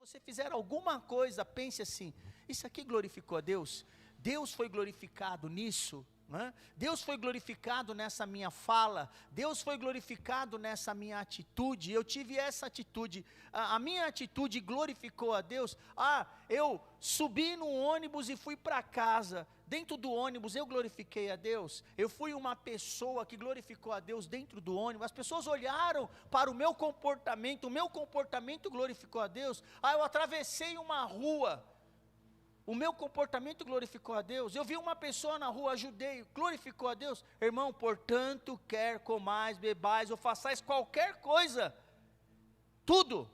você fizer alguma coisa, pense assim: isso aqui glorificou a Deus? Deus foi glorificado nisso? Né? Deus foi glorificado nessa minha fala, Deus foi glorificado nessa minha atitude, eu tive essa atitude, a minha atitude glorificou a Deus. Eu subi no ônibus e fui para casa, dentro do ônibus eu glorifiquei a Deus, eu fui uma pessoa que glorificou a Deus dentro do ônibus, as pessoas olharam para o meu comportamento glorificou a Deus. Eu atravessei uma rua, o meu comportamento glorificou a Deus. Eu vi uma pessoa na rua, ajudei, glorificou a Deus. Irmão, portanto, quer comais, bebais ou façais qualquer coisa, tudo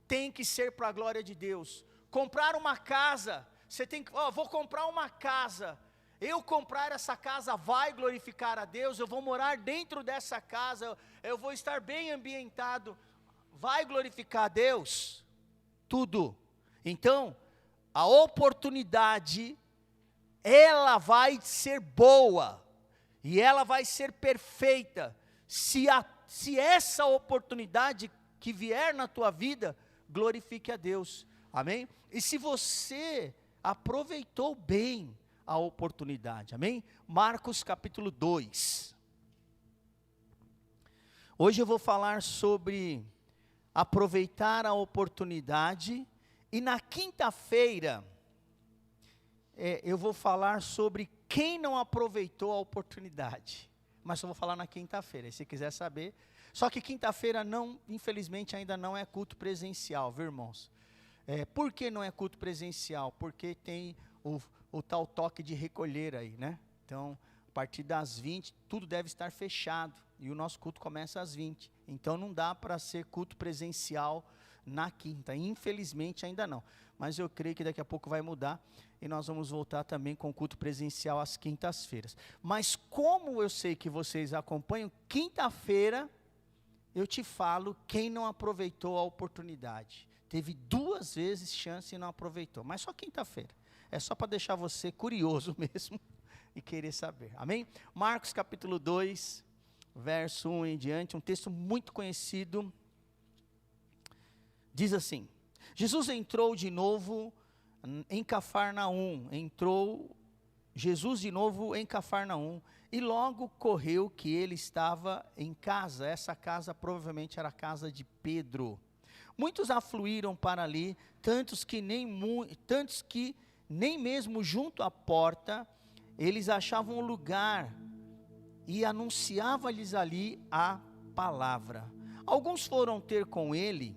tem que ser para a glória de Deus. Comprar uma casa, você tem que, vou comprar uma casa. Eu comprar essa casa vai glorificar a Deus, eu vou morar dentro dessa casa, eu vou estar bem ambientado, vai glorificar a Deus, tudo. Então, a oportunidade, ela vai ser boa, e ela vai ser perfeita, se essa oportunidade que vier na tua vida, glorifique a Deus, amém? E se você aproveitou bem a oportunidade, amém? Marcos capítulo 2, hoje eu vou falar sobre aproveitar a oportunidade. E na quinta-feira, eu vou falar sobre quem não aproveitou a oportunidade. Mas eu vou falar na quinta-feira, se quiser saber. Só que quinta-feira não, infelizmente ainda não é culto presencial, viu, irmãos? Por que não é culto presencial? Porque tem o tal toque de recolher aí, né? Então, a partir das 20, tudo deve estar fechado. E o nosso culto começa às 20. Então, não dá para ser culto presencial na quinta, infelizmente ainda não, mas eu creio que daqui a pouco vai mudar, e nós vamos voltar também com o culto presencial às quintas-feiras. Mas como eu sei que vocês acompanham, quinta-feira, eu te falo quem não aproveitou a oportunidade, teve 2 vezes chance e não aproveitou, mas só quinta-feira, é só para deixar você curioso mesmo, e querer saber, amém? Marcos capítulo 2, verso 1 em diante, um texto muito conhecido. Diz assim: Jesus entrou de novo em Cafarnaum, e logo correu que ele estava em casa. Essa casa provavelmente era a casa de Pedro. Muitos afluíram para ali, tantos que nem mesmo junto à porta eles achavam lugar, e anunciava-lhes ali a palavra. Alguns foram ter com ele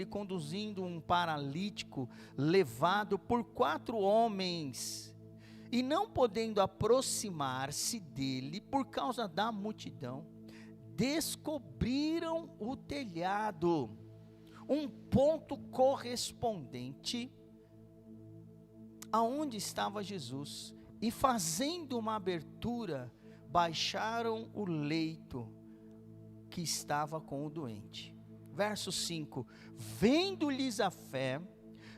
conduzindo um paralítico levado por 4 homens, e não podendo aproximar-se dele por causa da multidão, descobriram o telhado, um ponto correspondente aonde estava Jesus, e fazendo uma abertura, baixaram o leito que estava com o doente. Verso 5, vendo-lhes a fé,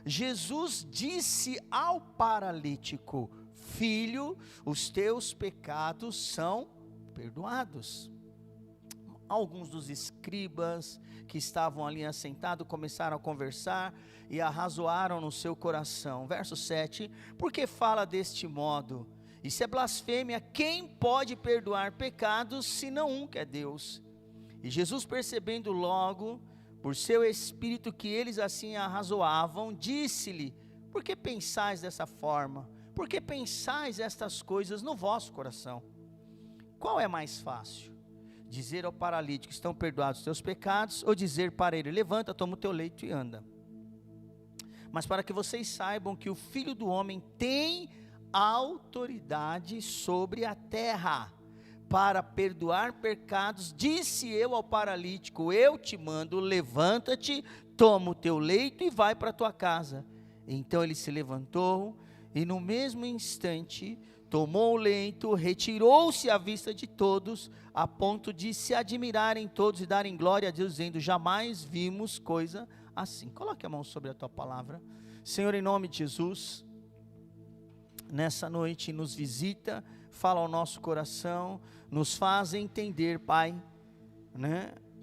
Jesus disse ao paralítico: filho, os teus pecados são perdoados. Alguns dos escribas que estavam ali assentados começaram a conversar e arrazoaram no seu coração. Verso 7, porque fala deste modo? Isso é blasfêmia. Quem pode perdoar pecados senão um, que é Deus? E Jesus, percebendo logo por seu espírito que eles assim arrazoavam, disse-lhe: por que pensais dessa forma? Por que pensais estas coisas no vosso coração? Qual é mais fácil? Dizer ao paralítico: estão perdoados os teus pecados, ou dizer para ele: levanta, toma o teu leito e anda? Mas para que vocês saibam que o Filho do Homem tem autoridade sobre a terra para perdoar pecados, disse eu ao paralítico: eu te mando, levanta-te, toma o teu leito e vai para a tua casa. Então ele se levantou e no mesmo instante tomou o leito, retirou-se à vista de todos, a ponto de se admirarem todos e darem glória a Deus, dizendo: jamais vimos coisa assim. Coloque a mão sobre a tua palavra. Senhor, em nome de Jesus, nessa noite nos visita, fala ao nosso coração, nos faz entender, Pai,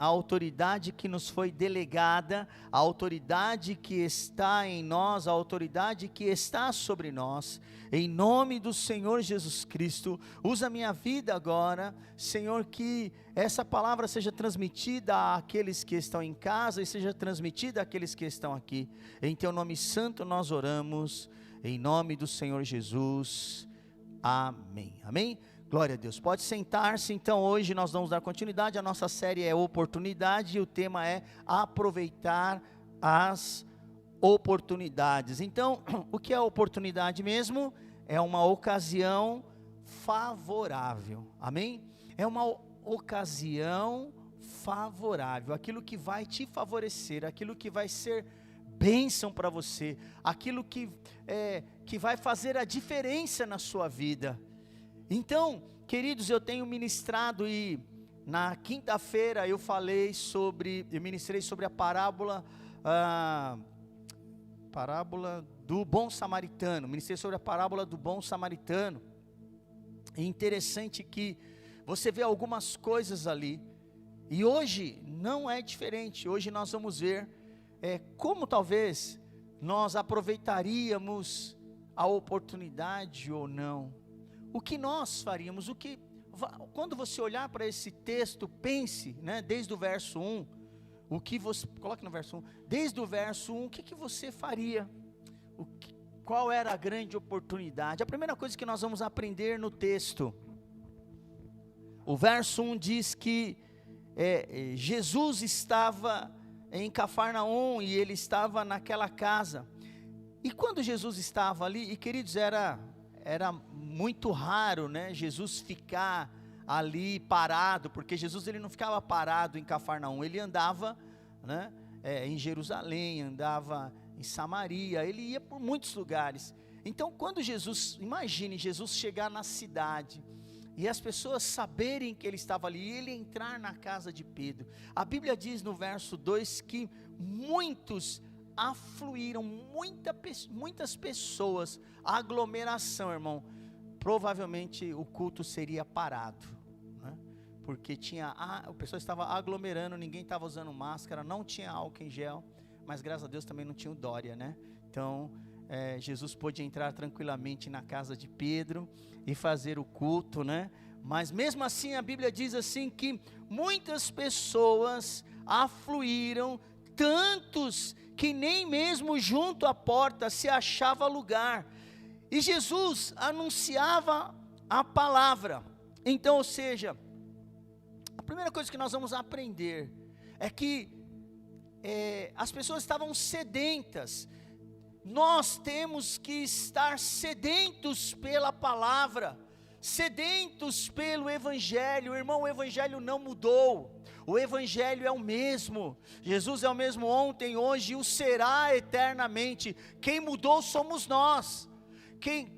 a autoridade que nos foi delegada, a autoridade que está em nós, a autoridade que está sobre nós, em nome do Senhor Jesus Cristo. Usa a minha vida agora, Senhor, que essa palavra seja transmitida àqueles que estão em casa e seja transmitida àqueles que estão aqui. Em teu nome santo nós oramos, em nome do Senhor Jesus, amém, amém? Glória a Deus. Pode sentar-se. Então hoje nós vamos dar continuidade. A nossa série é oportunidade e o tema é aproveitar as oportunidades. Então, o que é oportunidade mesmo? É uma ocasião favorável. Amém? É uma ocasião favorável. Aquilo que vai te favorecer, aquilo que vai ser bênção para você, aquilo que vai fazer a diferença na sua vida. Então, queridos, eu tenho ministrado e na quinta-feira eu ministrei sobre a parábola do bom samaritano, ministrei sobre a parábola do bom samaritano. É interessante que você vê algumas coisas ali, e hoje não é diferente. Hoje nós vamos ver como talvez nós aproveitaríamos a oportunidade ou não. O que nós faríamos, quando você olhar para esse texto, pense, né, desde o verso 1, coloque no verso 1, desde o verso 1, o que você faria? Qual era a grande oportunidade? A primeira coisa que nós vamos aprender no texto, o verso 1 diz que Jesus estava em Cafarnaum e ele estava naquela casa, e quando Jesus estava ali, e queridos, era muito raro, né, Jesus ficar ali parado, porque Jesus ele não ficava parado em Cafarnaum, ele andava, né, em Jerusalém, andava em Samaria, ele ia por muitos lugares. Então quando imagine Jesus chegar na cidade, e as pessoas saberem que ele estava ali, e ele entrar na casa de Pedro, a Bíblia diz no verso 2, que muitos afluíram, muitas pessoas, aglomeração, irmão, provavelmente o culto seria parado, né? Porque o pessoal estava aglomerando, ninguém estava usando máscara, não tinha álcool em gel, mas graças a Deus também não tinha o Dória, né? Então, Jesus pôde entrar tranquilamente na casa de Pedro e fazer o culto, né? Mas mesmo assim a Bíblia diz assim que muitas pessoas afluíram, tantos que nem mesmo junto à porta se achava lugar, e Jesus anunciava a palavra. Então, ou seja, a primeira coisa que nós vamos aprender é que as pessoas estavam sedentas. Nós temos que estar sedentos pela palavra, sedentos pelo Evangelho. Irmão, o Evangelho não mudou, o Evangelho é o mesmo. Jesus é o mesmo ontem, hoje e o será eternamente. Quem mudou somos nós.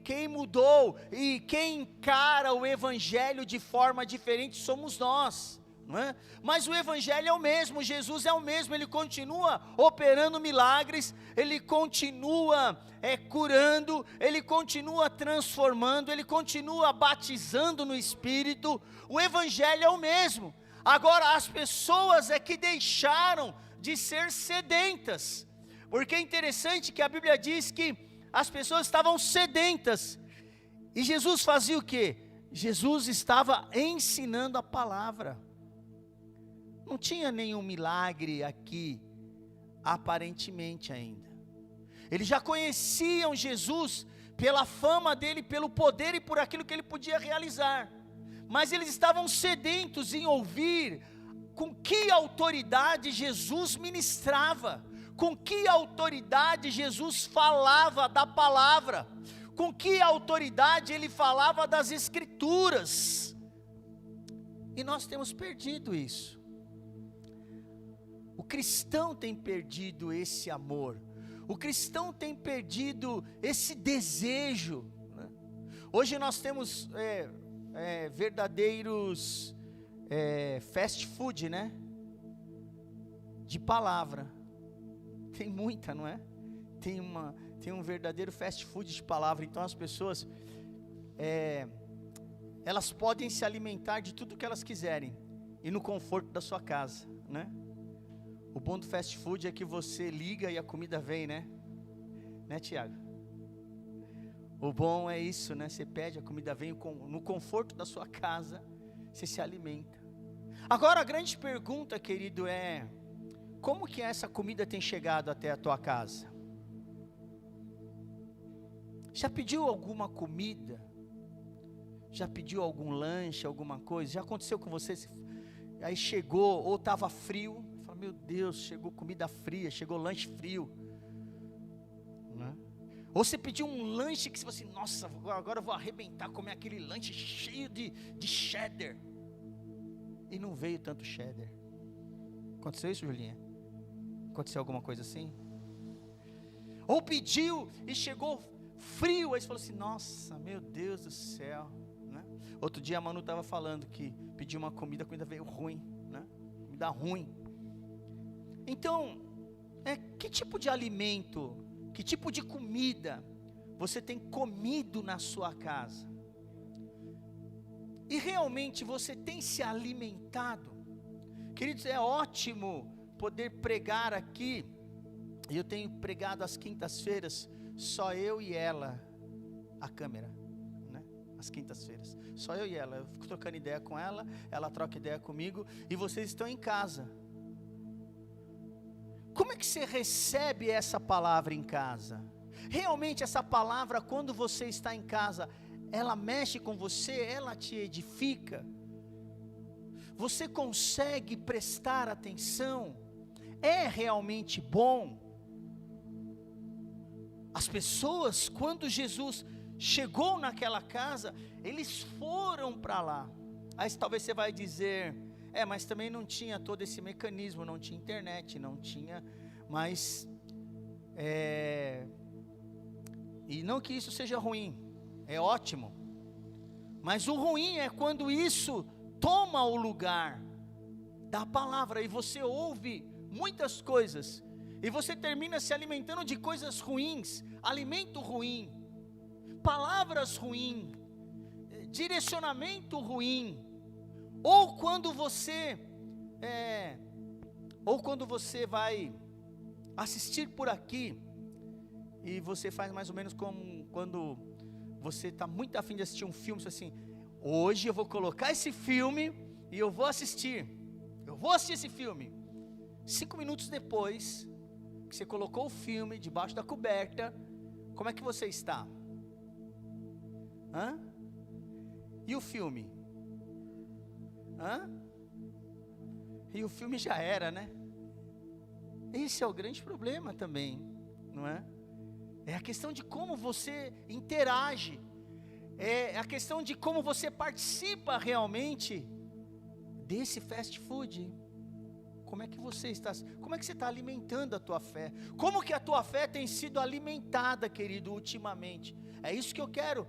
Quem mudou e quem encara o Evangelho de forma diferente somos nós, não é? Mas o Evangelho é o mesmo, Jesus é o mesmo, ele continua operando milagres, ele continua curando, ele continua transformando, ele continua batizando no Espírito. O Evangelho é o mesmo. Agora as pessoas que deixaram de ser sedentas, porque é interessante que a Bíblia diz que as pessoas estavam sedentas, e Jesus fazia o quê? Jesus estava ensinando a palavra. Não tinha nenhum milagre aqui, aparentemente ainda. Eles já conheciam Jesus pela fama dele, pelo poder e por aquilo que ele podia realizar, mas eles estavam sedentos em ouvir com que autoridade Jesus ministrava, com que autoridade Jesus falava da palavra, com que autoridade ele falava das Escrituras. E nós temos perdido isso. O cristão tem perdido esse amor, o cristão tem perdido esse desejo, né? Hoje nós temos verdadeiros fast food, né? De palavra, tem muita, não é? Tem um verdadeiro fast food de palavra. Então as pessoas, elas podem se alimentar de tudo que elas quiserem, e no conforto da sua casa, né? O bom do fast food é que você liga e a comida vem, né? Né, Tiago? O bom é isso, né? Você pede, a comida vem no conforto da sua casa, você se alimenta. Agora a grande pergunta, querido, é: como que essa comida tem chegado até a tua casa? Já pediu alguma comida? Já pediu algum lanche, alguma coisa? Já aconteceu com você? Aí chegou, ou estava frio, fala, meu Deus, chegou comida fria, chegou lanche frio, né? Ou você pediu um lanche que você falou assim, nossa, agora eu vou arrebentar, comer aquele lanche cheio de cheddar, e não veio tanto cheddar. Aconteceu isso, Julinha? Aconteceu alguma coisa assim? Ou pediu e chegou frio, aí você falou assim, nossa, meu Deus do céu, né? Outro dia a Manu estava falando que pediu uma comida, a comida veio ruim, né? Comida ruim. Então, que tipo de alimento, que tipo de comida você tem comido na sua casa? E realmente você tem se alimentado? Queridos, é ótimo poder pregar aqui. Eu tenho pregado às quintas-feiras, só eu e ela, a câmera, né? Às quintas-feiras, só eu e ela, eu fico trocando ideia com ela, ela troca ideia comigo, e vocês estão em casa. Como é que você recebe essa palavra em casa? Realmente essa palavra, quando você está em casa, ela mexe com você, ela te edifica? Você consegue prestar atenção? É realmente bom? As pessoas, quando Jesus chegou naquela casa, eles foram para lá. Aí talvez você vai dizer, mas também não tinha todo esse mecanismo, não tinha internet, não tinha, mas, e não que isso seja ruim, é ótimo, mas o ruim é quando isso toma o lugar da palavra, e você ouve muitas coisas, e você termina se alimentando de coisas ruins, alimento ruim, palavras ruins, direcionamento ruim, ou quando você vai assistir por aqui, e você faz mais ou menos como quando você está muito afim de assistir um filme, você assim, hoje eu vou colocar esse filme, e eu vou assistir esse filme. 5 minutos depois, que você colocou o filme debaixo da coberta, como é que você está? E o filme? E o filme já era, né? Esse é o grande problema também, não é? É a questão de como você interage, é a questão de como você participa realmente desse fast food. Como é que você está alimentando a tua fé? Como que a tua fé tem sido alimentada, querido, ultimamente? É isso que eu quero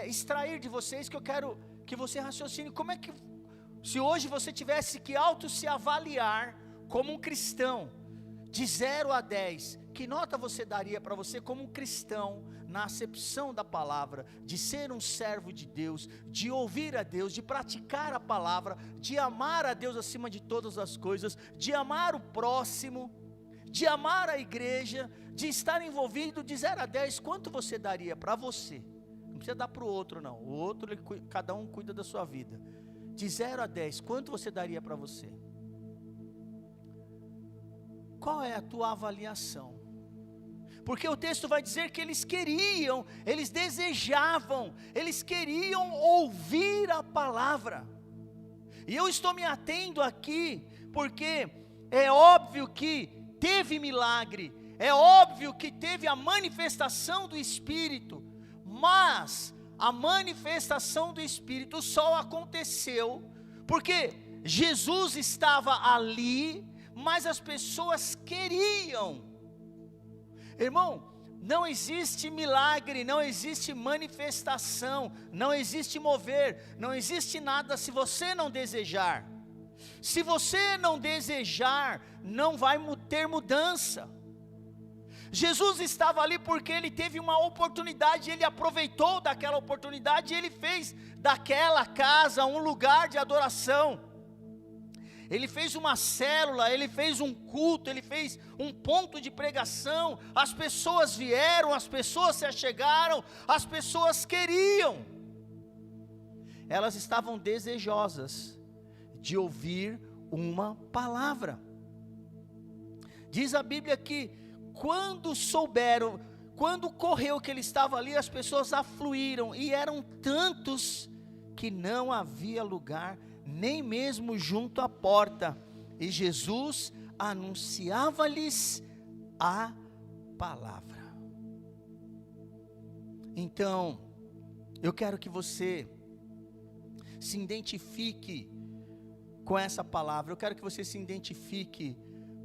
extrair de vocês, que eu quero que você raciocine. Como é que, se hoje você tivesse que se avaliar como um cristão, de 0 a 10, que nota você daria para você como um cristão, na acepção da palavra, de ser um servo de Deus, de ouvir a Deus, de praticar a palavra, de amar a Deus acima de todas as coisas, de amar o próximo, de amar a igreja, de estar envolvido, de 0 a 10, quanto você daria para você? Não precisa dar para o outro não, o outro, cada um cuida da sua vida. De 0 a 10, quanto você daria para você? Qual é a tua avaliação? Porque o texto vai dizer que eles queriam, eles desejavam, eles queriam ouvir a palavra. E eu estou me atendo aqui, porque é óbvio que teve milagre, é óbvio que teve a manifestação do Espírito, mas a manifestação do Espírito só aconteceu porque Jesus estava ali, mas as pessoas queriam. Irmão, não existe milagre, não existe manifestação, não existe mover, não existe nada se você não desejar. Se você não desejar, não vai ter mudança. Jesus estava ali porque ele teve uma oportunidade, ele aproveitou daquela oportunidade, e ele fez daquela casa um lugar de adoração. ele fez uma célula, ele fez um culto, ele fez um ponto de pregação, as pessoas vieram, as pessoas se achegaram, as pessoas queriam, elas estavam desejosas de ouvir uma palavra. Diz a Bíblia que quando souberam, quando correu que ele estava ali, as pessoas afluíram, e eram tantos que não havia lugar, nem mesmo junto à porta, e Jesus anunciava-lhes a palavra. Então, eu quero que você se identifique com essa palavra, eu quero que você se identifique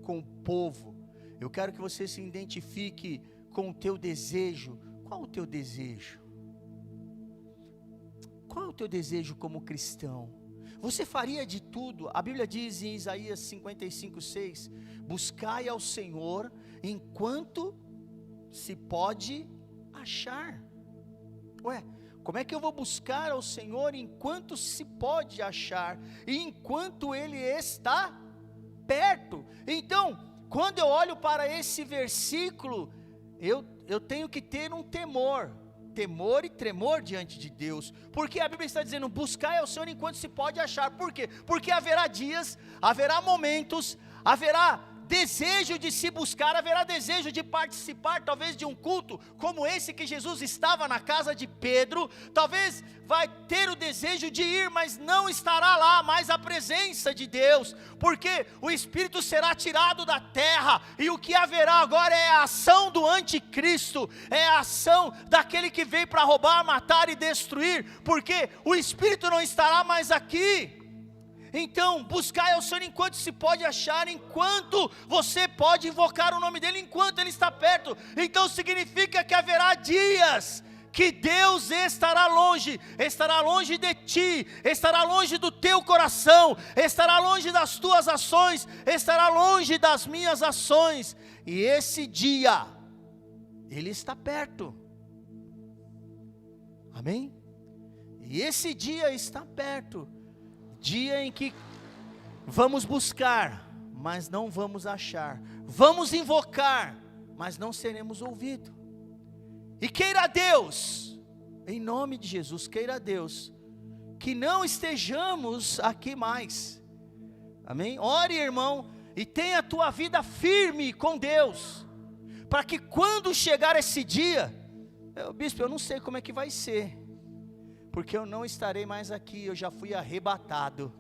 com o povo, eu quero que você se identifique com o teu desejo. Qual o teu desejo? Qual é o teu desejo como cristão? Você faria de tudo? A Bíblia diz em Isaías 55:6, buscai ao Senhor enquanto se pode achar. Ué, como é que eu vou buscar ao Senhor enquanto se pode achar, e enquanto Ele está perto? Então, quando eu olho para esse versículo, eu tenho que ter um temor e tremor diante de Deus, porque a Bíblia está dizendo, buscai ao Senhor enquanto se pode achar. Por quê? Porque haverá dias, haverá momentos, haverá desejo de se buscar, haverá desejo de participar, talvez de um culto, como esse que Jesus estava na casa de Pedro, talvez vai ter o desejo de ir, mas não estará lá mais a presença de Deus, porque o Espírito será tirado da terra, e o que haverá agora é a ação do anticristo, é a ação daquele que veio para roubar, matar e destruir, porque o Espírito não estará mais aqui. Então, buscai ao Senhor enquanto se pode achar, enquanto você pode invocar o nome dEle, enquanto Ele está perto. Então significa que haverá dias que Deus estará longe de ti, estará longe do teu coração, estará longe das tuas ações, estará longe das minhas ações, e esse dia, Ele está perto, amém? E esse dia está perto, dia em que vamos buscar, mas não vamos achar, vamos invocar, mas não seremos ouvidos. E queira Deus, em nome de Jesus, queira Deus, que não estejamos aqui mais, amém? Ore, irmão, e tenha a tua vida firme com Deus, para que quando chegar esse dia, bispo, eu não sei como é que vai ser, porque eu não estarei mais aqui, eu já fui arrebatado,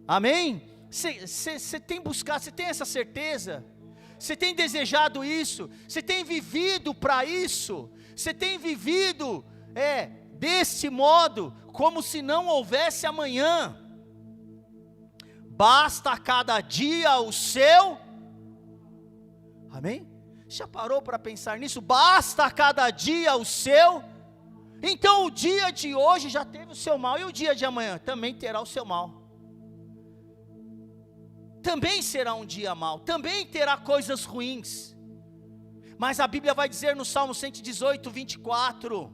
amém? Você tem buscado, você tem essa certeza? Você tem desejado isso? Você tem vivido para isso? Você tem vivido desse modo, como se não houvesse amanhã? Basta a cada dia o seu, amém? Já parou para pensar nisso? Basta a cada dia o seu. Então o dia de hoje já teve o seu mal, e o dia de amanhã também terá o seu mal. Também será um dia mau, também terá coisas ruins. Mas a Bíblia vai dizer no Salmo 118, 24: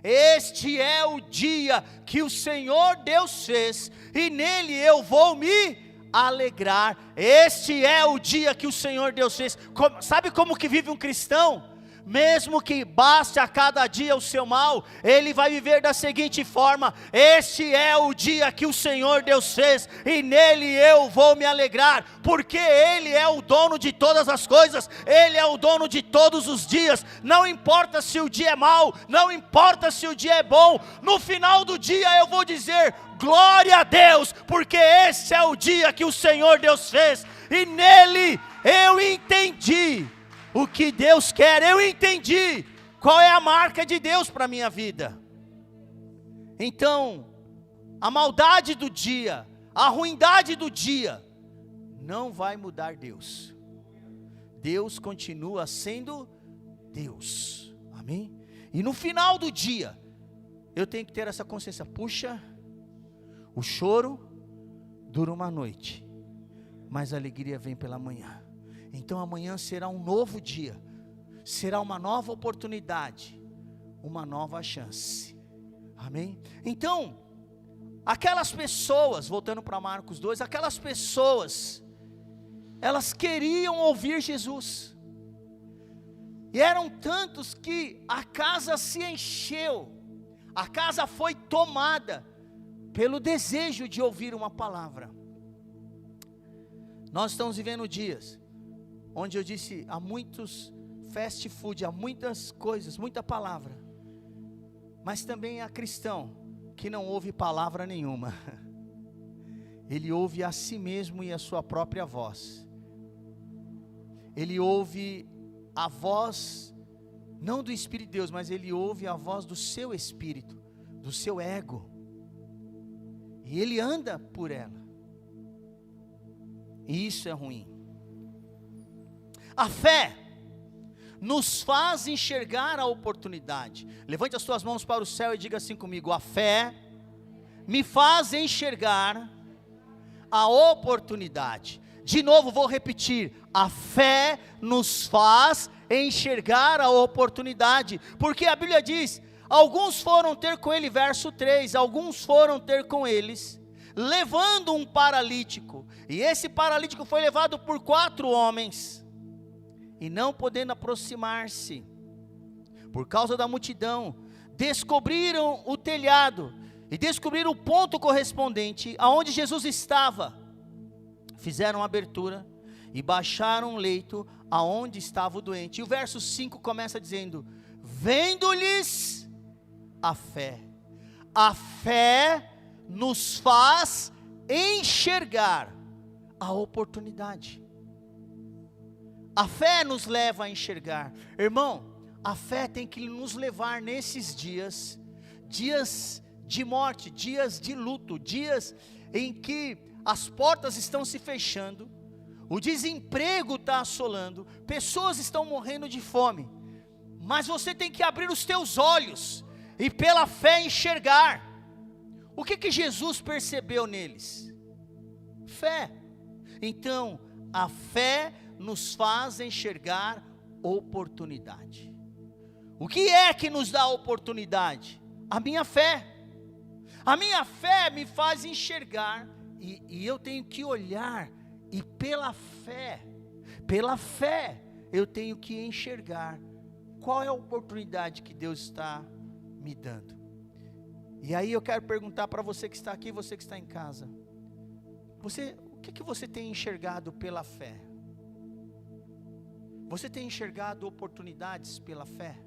este é o dia que o Senhor Deus fez, e nele eu vou me alegrar. Este é o dia que o Senhor Deus fez. Sabe como que vive um cristão? Mesmo que baste a cada dia o seu mal, ele vai viver da seguinte forma: este é o dia que o Senhor Deus fez, e nele eu vou me alegrar, porque Ele é o dono de todas as coisas, Ele é o dono de todos os dias. Não importa se o dia é mau, não importa se o dia é bom, no final do dia eu vou dizer, glória a Deus, porque esse é o dia que o Senhor Deus fez, e nele eu entendi o que Deus quer, eu entendi qual é a marca de Deus para a minha vida. Então, a maldade do dia, a ruindade do dia, não vai mudar Deus. Deus continua sendo Deus, amém? E no final do dia, eu tenho que ter essa consciência, puxa, o choro dura uma noite, mas a alegria vem pela manhã. Então amanhã será um novo dia, será uma nova oportunidade, uma nova chance, amém? Então, aquelas pessoas, voltando para Marcos 2, aquelas pessoas, elas queriam ouvir Jesus, e eram tantos que a casa se encheu, a casa foi tomada pelo desejo de ouvir uma palavra. Nós estamos vivendo dias onde eu disse, há muitos fast food, há muitas coisas, muita palavra, mas também há cristão que não ouve palavra nenhuma, ele ouve a si mesmo e a sua própria voz, ele ouve a voz, não do Espírito de Deus, mas ele ouve a voz do seu espírito, do seu ego, e ele anda por ela, e isso é ruim. A fé nos faz enxergar a oportunidade. Levante as suas mãos para o céu e diga assim comigo: a fé me faz enxergar a oportunidade. De novo vou repetir, a fé nos faz enxergar a oportunidade, porque a Bíblia diz, alguns foram ter com ele, verso 3, alguns foram ter com eles, levando um paralítico, e esse paralítico foi levado por 4 homens, e não podendo aproximar-se, por causa da multidão, descobriram o telhado, e descobriram o ponto correspondente, aonde Jesus estava, fizeram abertura, e baixaram o leito, aonde estava o doente, e o verso 5 começa dizendo, vendo-lhes a fé nos faz enxergar a oportunidade, a fé nos leva a enxergar, irmão, a fé tem que nos levar nesses dias de morte, dias de luto, dias em que as portas estão se fechando, o desemprego está assolando, pessoas estão morrendo de fome, mas você tem que abrir os teus olhos, e pela fé enxergar. O que Jesus percebeu neles? Fé. Então, a fé nos faz enxergar oportunidade. O que é que nos dá oportunidade? A minha fé. A minha fé me faz enxergar, e eu tenho que olhar, e pela fé, eu tenho que enxergar qual é a oportunidade que Deus está me dando. E aí eu quero perguntar para você que está aqui, você que está em casa, o que você tem enxergado pela fé? Você tem enxergado oportunidades pela fé?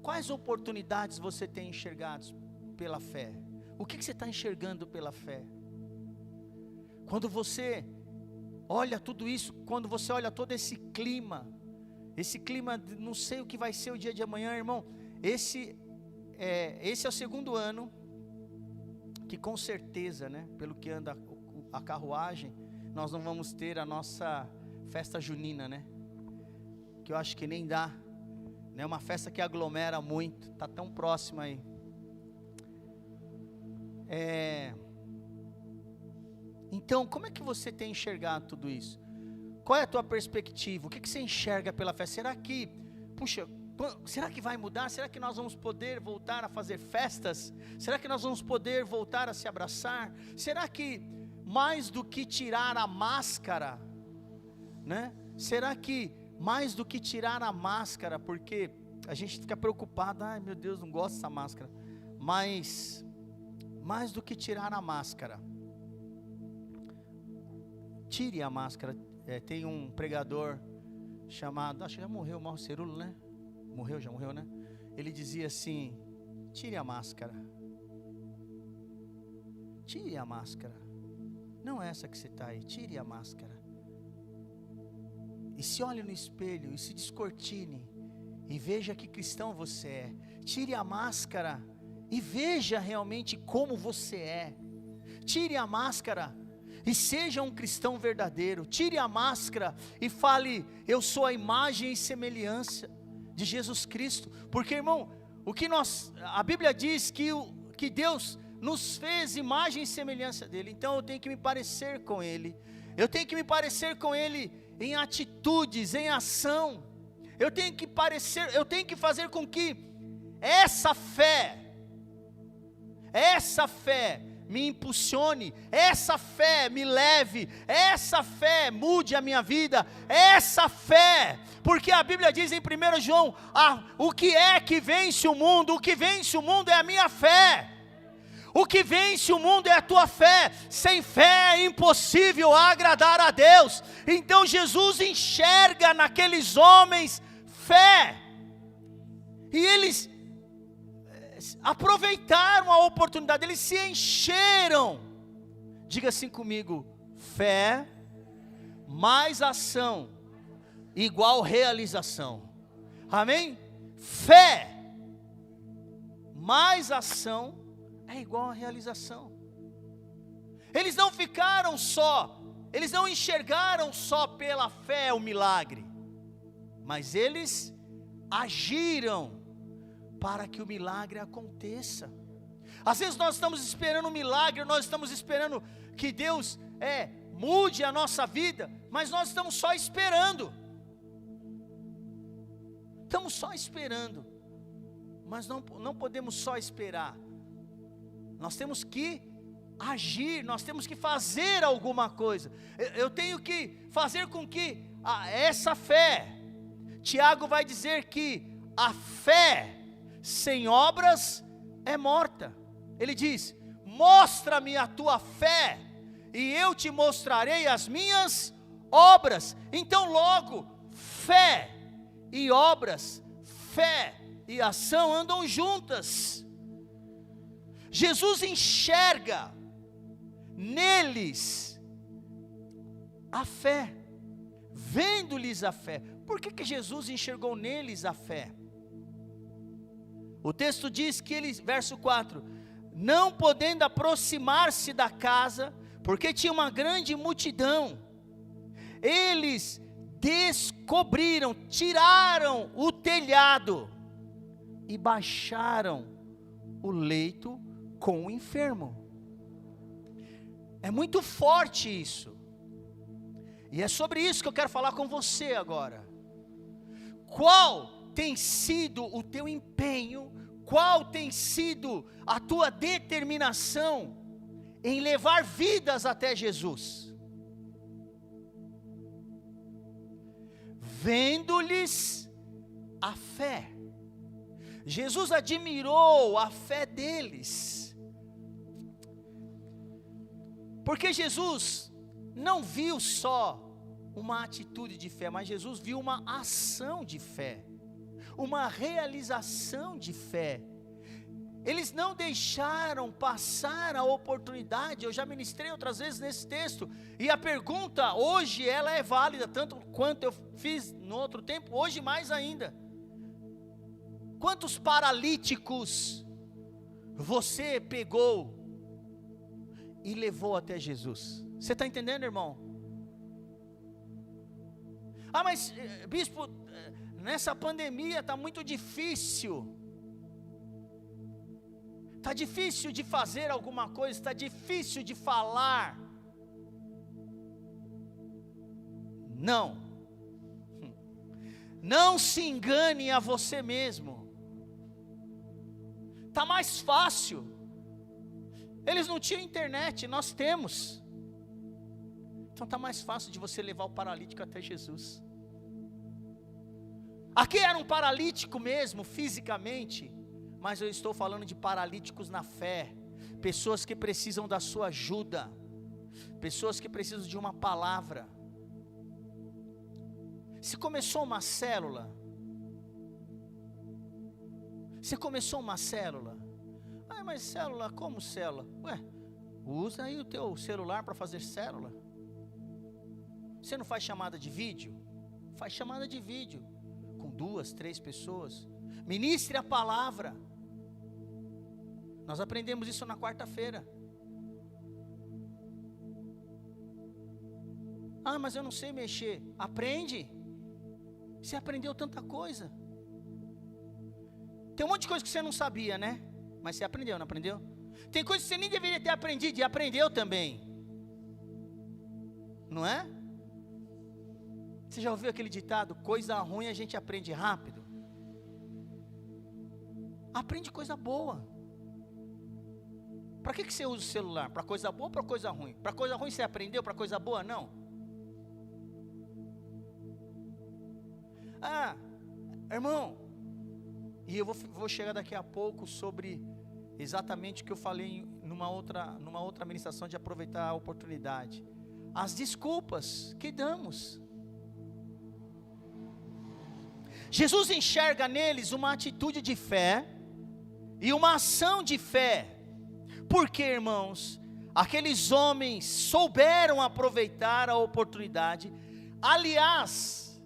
Quais oportunidades você tem enxergado pela fé? O que você está enxergando pela fé? Quando você olha tudo isso, quando você olha todo esse clima, não sei o que vai ser o dia de amanhã, irmão, esse é o segundo ano, que com certeza, né, pelo que anda a carruagem, nós não vamos ter a nossa festa junina, né, que eu acho que nem dá, né, uma festa que aglomera muito, está tão próxima aí, então como é que você tem enxergado tudo isso? Qual é a tua perspectiva? O que você enxerga pela fé? Será que vai mudar? Será que nós vamos poder voltar a fazer festas? Será que nós vamos poder voltar a se abraçar? Será que mais do que tirar a máscara, né? Será que mais do que tirar a máscara, porque a gente fica preocupado, ai meu Deus, não gosto dessa máscara, mas mais do que tirar a máscara, tire a máscara. Tem um pregador chamado, acho que já morreu, Mauro Cerulo, né? Já morreu, né? Ele dizia assim, tire a máscara, não é essa que você está aí, tire a máscara, e se olhe no espelho, e se descortine, e veja que cristão você é, tire a máscara, e veja realmente como você é, tire a máscara, e seja um cristão verdadeiro, tire a máscara, e fale, eu sou a imagem e semelhança de Jesus Cristo, porque irmão, a Bíblia diz que Deus nos fez imagem e semelhança dele, então eu tenho que me parecer com ele, em atitudes, em ação, eu tenho que fazer com que essa fé essa fé me impulsione, essa fé me leve, essa fé mude a minha vida, essa fé, porque a Bíblia diz em 1 João, o que é que vence o mundo? O que vence o mundo é a minha fé. O que vence o mundo é a tua fé. Sem fé é impossível agradar a Deus. Então Jesus enxerga naqueles homens fé, e eles aproveitaram a oportunidade, eles se encheram. Diga assim comigo: fé mais ação igual realização. Amém? Fé mais ação é igual a realização. Eles não ficaram só, eles não enxergaram só pela fé o milagre, mas eles agiram para que o milagre aconteça. Às vezes nós estamos esperando um milagre, nós estamos esperando que Deus mude a nossa vida, mas nós estamos só esperando. Estamos só esperando, mas não podemos só esperar. Nós temos que agir, nós temos que fazer alguma coisa. Eu tenho que fazer com que essa fé, Tiago vai dizer que a fé sem obras é morta. Ele diz: mostra-me a tua fé, e eu te mostrarei as minhas obras. Então logo, fé e obras, fé e ação andam juntas. Jesus enxerga neles a fé, vendo-lhes a fé. Por que Jesus enxergou neles a fé? O texto diz que eles, verso 4, não podendo aproximar-se da casa, porque tinha uma grande multidão, eles descobriram, tiraram o telhado e baixaram o leito com o enfermo. É muito forte isso, e é sobre isso que eu quero falar com você agora. Qual tem sido o teu empenho, qual tem sido a tua determinação em levar vidas até Jesus? Vendo-lhes a fé. Jesus admirou a fé deles, porque Jesus não viu só uma atitude de fé, mas Jesus viu uma ação de fé, uma realização de fé. Eles não deixaram passar a oportunidade. Eu já ministrei outras vezes nesse texto, e a pergunta hoje ela é válida, tanto quanto eu fiz no outro tempo, hoje mais ainda. Quantos paralíticos você pegou e levou até Jesus? Você está entendendo, irmão? Mas bispo, nessa pandemia está muito difícil. Está difícil de fazer alguma coisa, está difícil de falar. Não. Não se engane a você mesmo. Está mais fácil. Eles não tinham internet, nós temos. Então está mais fácil de você levar o paralítico até Jesus. Aqui era um paralítico mesmo, fisicamente, mas eu estou falando de paralíticos na fé, pessoas que precisam da sua ajuda, pessoas que precisam de uma palavra. Se começou uma célula, mas célula, como célula? Usa aí o teu celular para fazer célula. Você não faz chamada de vídeo? Faz chamada de vídeo, com 2, 3 pessoas, ministre a palavra. Nós aprendemos isso na quarta-feira. Mas eu não sei mexer. Aprende. Você aprendeu tanta coisa. Tem um monte de coisa que você não sabia, né? Mas você aprendeu, não aprendeu? Tem coisas que você nem deveria ter aprendido e aprendeu também. Não é? Você já ouviu aquele ditado? Coisa ruim a gente aprende rápido. Aprende coisa boa. Para que você usa o celular? Para coisa boa ou para coisa ruim? Para coisa ruim você aprendeu, para coisa boa não? Ah, irmão, e eu vou chegar daqui a pouco sobre exatamente o que eu falei numa outra ministração de aproveitar a oportunidade. As desculpas que damos. Jesus enxerga neles uma atitude de fé e uma ação de fé. Porque, irmãos, aqueles homens souberam aproveitar a oportunidade. Aliás,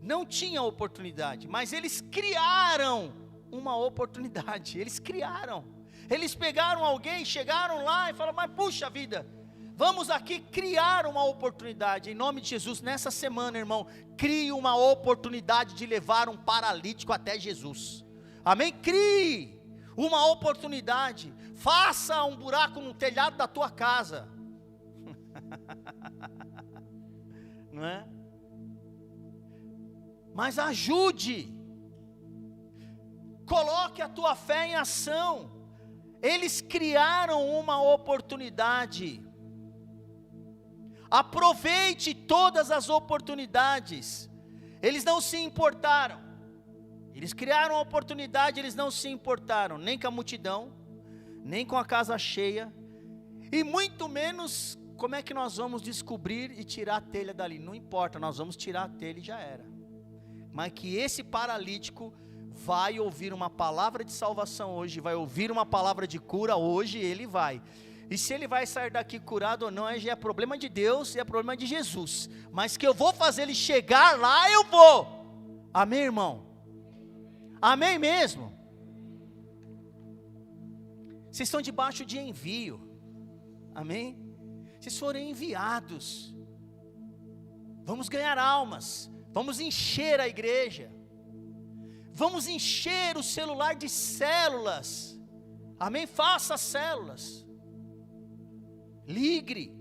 não tinha oportunidade, mas eles criaram uma oportunidade. Eles criaram. Eles pegaram alguém, chegaram lá e falaram: mas puxa vida, vamos aqui criar uma oportunidade. Em nome de Jesus, nessa semana, irmão, crie uma oportunidade de levar um paralítico até Jesus. Amém? Crie uma oportunidade. Faça um buraco no telhado da tua casa. Não é? Mas ajude. Coloque a tua fé em ação. Eles criaram uma oportunidade. Aproveite todas as oportunidades. Eles não se importaram. Eles criaram a oportunidade, eles não se importaram nem com a multidão, nem com a casa cheia, e muito menos como é que nós vamos descobrir e tirar a telha dali. Não importa, nós vamos tirar a telha e já era. Mas que esse paralítico vai ouvir uma palavra de salvação hoje, vai ouvir uma palavra de cura hoje, ele vai. E se ele vai sair daqui curado ou não, aí já é problema de Deus e é problema de Jesus. Mas que eu vou fazer ele chegar lá, eu vou. Amém, irmão? Amém mesmo? Vocês estão debaixo de envio. Amém? Vocês foram enviados. Vamos ganhar almas. Vamos encher a igreja. Vamos encher o celular de células. Amém? Faça células. Ligue,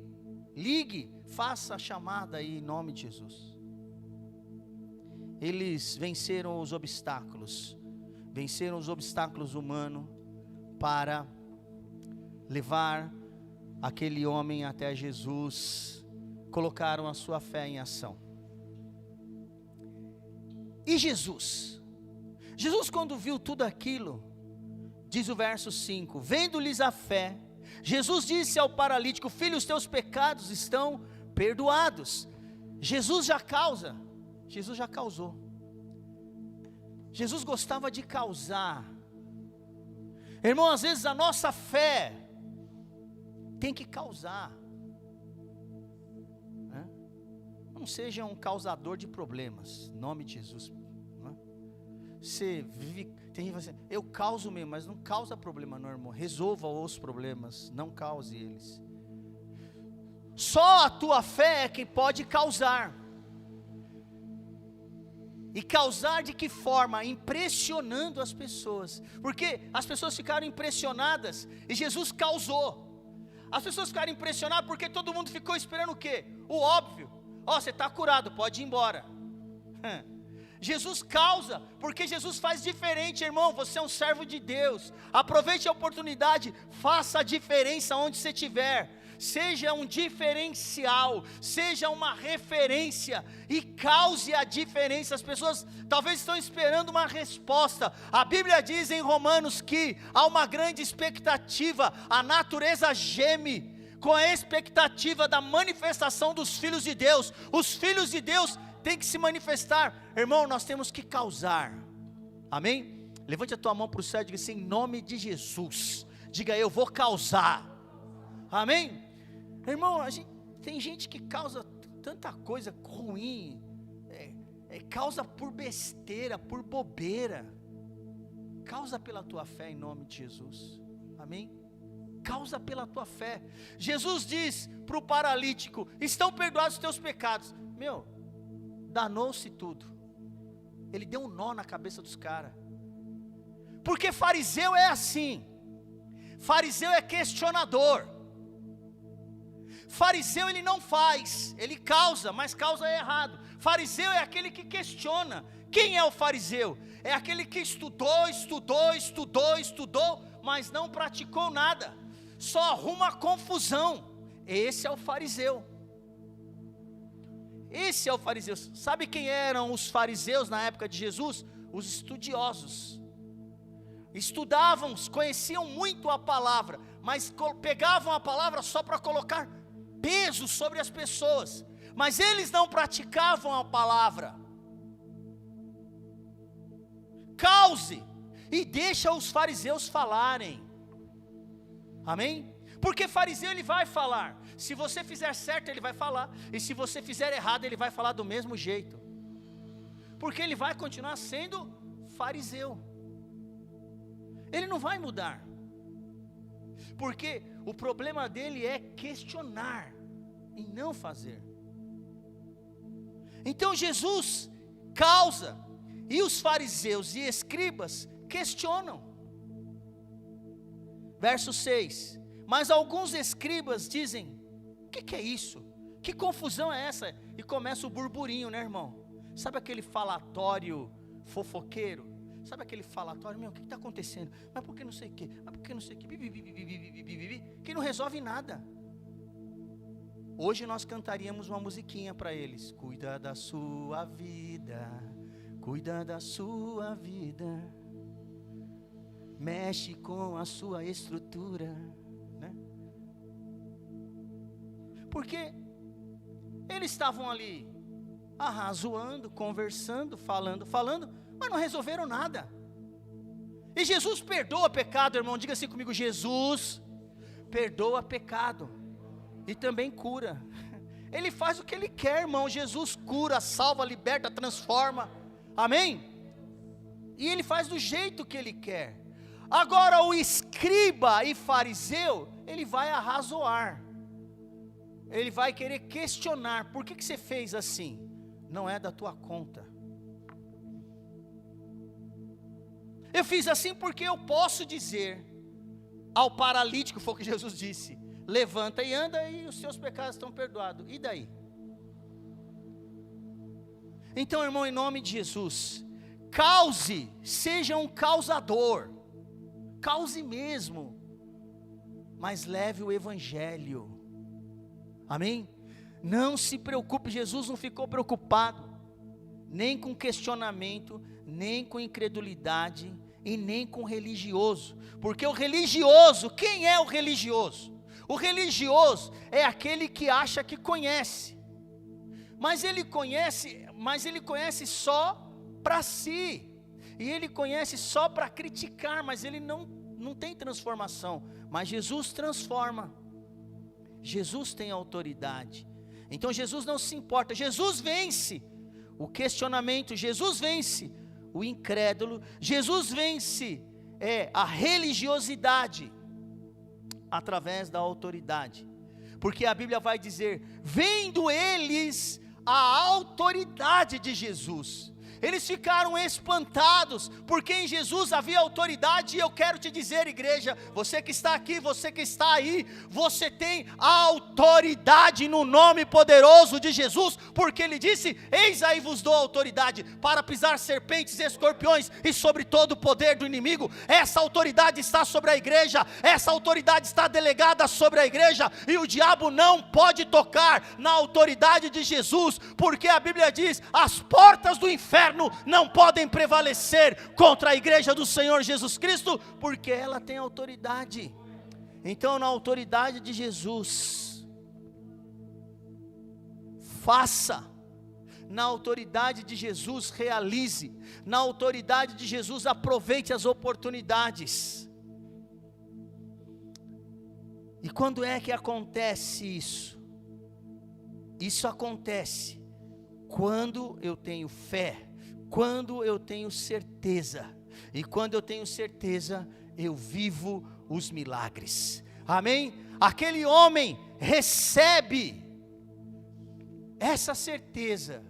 faça a chamada aí em nome de Jesus. Eles venceram os obstáculos humanos para levar aquele homem até Jesus, colocaram a sua fé em ação. E Jesus quando viu tudo aquilo, diz o verso 5, vendo-lhes a fé, Jesus disse ao paralítico: filho, os teus pecados estão perdoados. Jesus já causou. Jesus gostava de causar. Irmão, às vezes a nossa fé tem que causar. Não seja um causador de problemas, em nome de Jesus. Você vive, tem gente que fala assim: eu causo mesmo, mas não causa problema não, irmão. Resolva os problemas, não cause eles. Só a tua fé é quem pode causar. E causar de que forma? Impressionando as pessoas. Porque as pessoas ficaram impressionadas e Jesus causou. As pessoas ficaram impressionadas porque todo mundo ficou esperando o quê? O óbvio. Você está curado, pode ir embora. Jesus causa, porque Jesus faz diferente, irmão. Você é um servo de Deus. Aproveite a oportunidade, faça a diferença onde você estiver. Seja um diferencial, seja uma referência e cause a diferença. As pessoas talvez estão esperando uma resposta. A Bíblia diz em Romanos que há uma grande expectativa. A natureza geme com a expectativa da manifestação dos filhos de Deus. Os filhos de Deus têm que se manifestar. Irmão, nós temos que causar. Amém? Levante a tua mão para o céu e diga assim: em nome de Jesus. Diga: eu vou causar. Amém? Irmão, tem gente que causa tanta coisa ruim, causa por besteira, por bobeira. Causa pela tua fé em nome de Jesus. Amém? Causa pela tua fé. Jesus diz para o paralítico: estão perdoados os teus pecados. Danou-se tudo. Ele deu um nó na cabeça dos caras. Porque fariseu é assim. Fariseu é questionador. Fariseu ele não faz, ele causa, mas causa errado. Fariseu é aquele que questiona. Quem é o fariseu? É aquele que estudou, mas não praticou nada. só arruma confusão. Esse é o fariseu. Esse é o fariseu. Sabe quem eram os fariseus na época de Jesus? Os estudiosos. Estudavam, conheciam muito a palavra, mas pegavam a palavra só para colocar peso sobre as pessoas, mas eles não praticavam a palavra. Cause e deixa os fariseus falarem. Amém? Porque fariseu ele vai falar. Se você fizer certo ele vai falar, e se você fizer errado ele vai falar do mesmo jeito, porque ele vai continuar sendo fariseu. Ele não vai mudar, porque o problema dele é questionar e não fazer. Então Jesus causa, e os fariseus e escribas questionam. Verso 6, mas alguns escribas dizem, o que é isso? Que confusão é essa? E começa o burburinho, né, irmão? Sabe aquele falatório fofoqueiro? Sabe aquele falatório, meu, o que está acontecendo? Mas por que não sei o quê? Mas por que não sei o quê? Que não resolve nada. Hoje nós cantaríamos uma musiquinha para eles. Cuida da sua vida, cuida da sua vida, mexe com a sua estrutura, né? Porque eles estavam ali arrazoando, conversando, falando, mas não resolveram nada. E Jesus perdoa pecado, irmão. Diga assim comigo: Jesus perdoa pecado e também cura. Ele faz o que Ele quer, irmão. Jesus cura, salva, liberta, transforma. Amém? E Ele faz do jeito que Ele quer. Agora o escriba e fariseu, ele vai arrazoar. Ele vai querer questionar. Por que você fez assim? Não é da tua conta. Eu fiz assim porque eu posso dizer ao paralítico, foi o que Jesus disse: levanta e anda e os seus pecados estão perdoados. E daí? Então, irmão, em nome de Jesus, cause, seja um causador, cause mesmo, mas leve o evangelho. Amém? Não se preocupe, Jesus não ficou preocupado nem com questionamento, nem com incredulidade e nem com religioso, porque o religioso, quem é o religioso? O religioso é aquele que acha que conhece, mas ele conhece só para si, e ele conhece só para criticar, mas ele não tem transformação. Mas Jesus transforma, Jesus tem autoridade. Então Jesus não se importa, Jesus vence o questionamento, Jesus vence o incrédulo, Jesus vence a religiosidade através da autoridade, porque a Bíblia vai dizer, vendo eles a autoridade de Jesus, eles ficaram espantados, porque em Jesus havia autoridade. E eu quero te dizer, igreja, você que está aqui, você que está aí, você tem autoridade no nome poderoso de Jesus, porque Ele disse, eis aí vos dou autoridade, para pisar serpentes e escorpiões, e sobre todo o poder do inimigo. Essa autoridade está sobre a igreja, essa autoridade está delegada sobre a igreja, e o diabo não pode tocar na autoridade de Jesus, porque a Bíblia diz, as portas do inferno não podem prevalecer contra a igreja do Senhor Jesus Cristo, porque ela tem autoridade. Então, na autoridade de Jesus, faça. Na autoridade de Jesus, realize. Na autoridade de Jesus, aproveite as oportunidades. E quando é que acontece isso? Isso acontece quando eu tenho fé, quando eu tenho certeza, e quando eu tenho certeza, eu vivo os milagres. Amém? Aquele homem recebe essa certeza,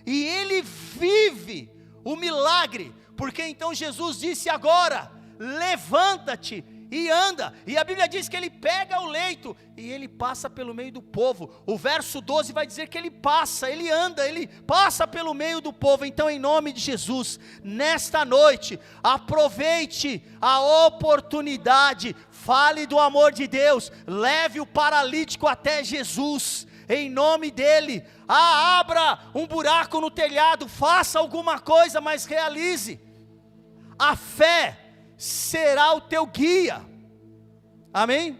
e ele vive o milagre, porque então Jesus disse agora, levanta-te e anda. E a Bíblia diz que ele pega o leito e ele passa pelo meio do povo. O verso 12 vai dizer que ele passa, ele anda, ele passa pelo meio do povo. Então, em nome de Jesus, nesta noite, aproveite a oportunidade, fale do amor de Deus, leve o paralítico até Jesus, em nome dele. Abra um buraco no telhado, faça alguma coisa, mas realize. A fé será o teu guia, amém?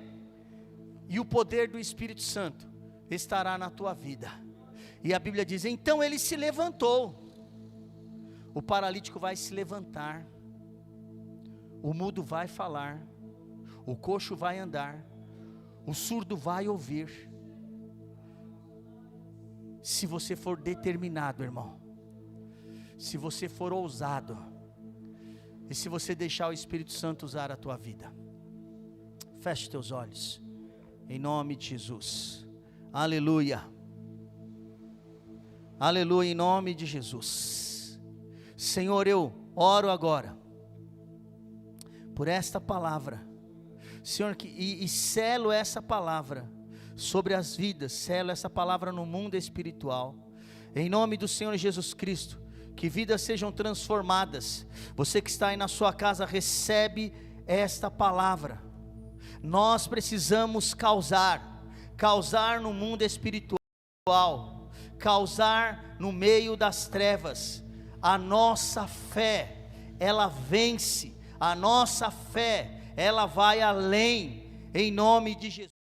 E o poder do Espírito Santo estará na tua vida. E a Bíblia diz, então ele se levantou. O paralítico vai se levantar, o mudo vai falar, o coxo vai andar, o surdo vai ouvir. Se você for determinado, irmão, se você for ousado, e se você deixar o Espírito Santo usar a tua vida. Feche teus olhos, em nome de Jesus. Aleluia, aleluia, em nome de Jesus. Senhor, eu oro agora por esta palavra, Senhor, e selo essa palavra sobre as vidas, selo essa palavra no mundo espiritual, em nome do Senhor Jesus Cristo. Que vidas sejam transformadas. Você que está aí na sua casa, recebe esta palavra. Nós precisamos causar no mundo espiritual, causar no meio das trevas. A nossa fé, ela vence, a nossa fé, ela vai além, em nome de Jesus.